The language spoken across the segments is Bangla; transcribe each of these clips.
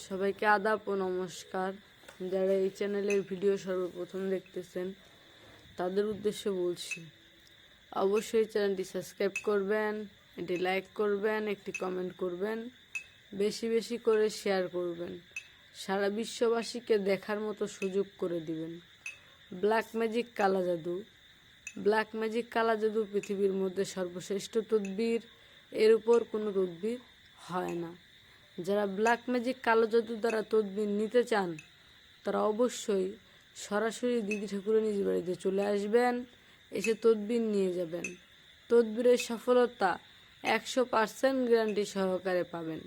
সবাইকে আদাব ও নমস্কার। যারা এই চ্যানেলের ভিডিও সর্বপ্রথম দেখতেছেন তাদের উদ্দেশ্যে বলছি, অবশ্যই চ্যানেলটি সাবস্ক্রাইব করবেন, এটি লাইক করবেন, একটি কমেন্ট করবেন, বেশি বেশি করে শেয়ার করবেন, সারা বিশ্ববাসীকে দেখার মতো সুযোগ করে দিবেন। ব্ল্যাক ম্যাজিক কালা জাদু। ব্ল্যাক ম্যাজিক কালা জাদু পৃথিবীর মধ্যে সর্বশ্রেষ্ঠ তদবির, এর উপর কোনো তদবির হয় না। যারা ব্ল্যাক ম্যাজিক কালো জাদু দ্বারা তদবির নিতে চান তারা অবশ্যই সরাসরি দিদি ঠাকুরের নিজ বাড়িতে চলে আসবেন, এসে তদবির নিয়ে যাবেন। তদবিরের সফলতা 100% গ্যারান্টি সহকারে পাবেন।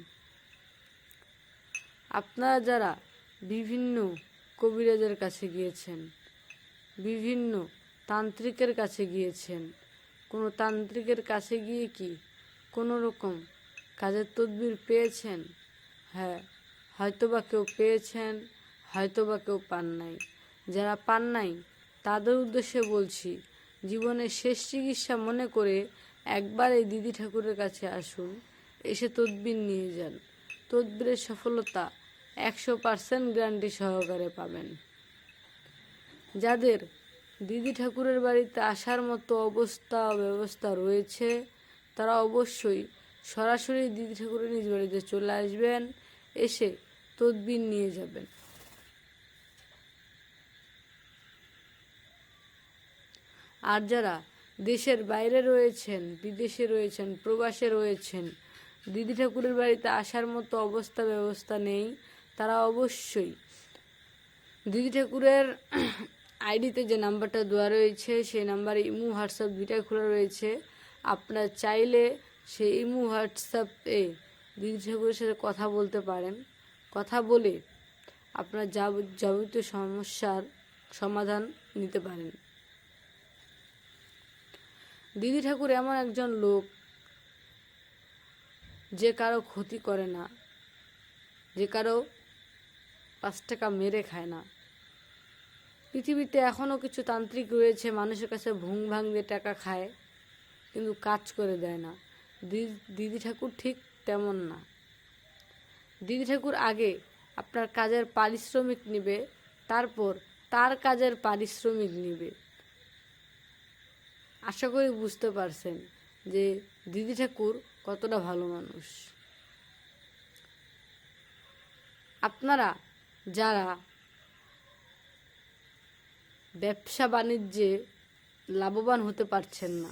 আপনারা যারা বিভিন্ন কবিরাজের কাছে গিয়েছেন, বিভিন্ন তান্ত্রিকের কাছে গিয়েছেন, কোনো তান্ত্রিকের কাছে গিয়ে কি কোনো রকম কাজের তদবির পেয়েছেন? হ্যাঁ, হয়তোবা কেউ পেয়েছেন, হয়তোবা কেউ পান নাই। যারা পান নাই তাদের উদ্দেশ্যে বলছি, জীবনের শেষ চিকিৎসা মনে করে একবার এই দিদি ঠাকুরের কাছে আসুন, এসে তদবির নিয়ে যান। তদবিরের সফলতা 100% গ্যারান্টি সহকারে পাবেন। যাদের দিদি ঠাকুরের বাড়িতে আসার মতো ব্যবস্থা রয়েছে তারা অবশ্যই সরাসরি দিদি ঠাকুরের নিজ বাড়িতে চলে আসবেন, এসে তদবির নিয়ে যাবেন। আর যারা দেশের বাইরে রয়েছেন, বিদেশে রয়েছেন, প্রবাসে রয়েছেন, দিদি ঠাকুরের বাড়িতে আসার মতো ব্যবস্থা নেই, তারা অবশ্যই দিদি ঠাকুরের আইডিতে যে নাম্বারটা দেওয়া রয়েছে সেই নাম্বারে ইমো হোয়াটসঅ্যাপ দুইটাই খোলা রয়েছে। আপনারা চাইলে সেই ইমো হোয়াটসঅ্যাপে দিদি ঠাকুরের সাথে কথা বলতে পারেন। কথা বলে আপনার যাবতীয় সমস্যার সমাধান নিতে পারেন। দিদি ঠাকুর এমন একজন লোক যে কারো ক্ষতি করে না, যে কারো 5 টাকা মেরে খায় না। পৃথিবীতে এখনও কিছু তান্ত্রিক রয়েছে মানুষের কাছে ভুং ভাং দিয়ে টাকা খায় কিন্তু কাজ করে দেয় না। দিদি ঠাকুর ঠিক তেমন না। দিদি ঠাকুর আগে আপনার কাজের পারিশ্রমিক নেবে, তারপর তার কাজের পারিশ্রমিক নেবে। আশা করি বুঝতে পারছেন যে দিদি ঠাকুর কতটা ভালো মানুষ। আপনারা যারা ব্যবসা বাণিজ্যে লাভবান হতে পারছেন না,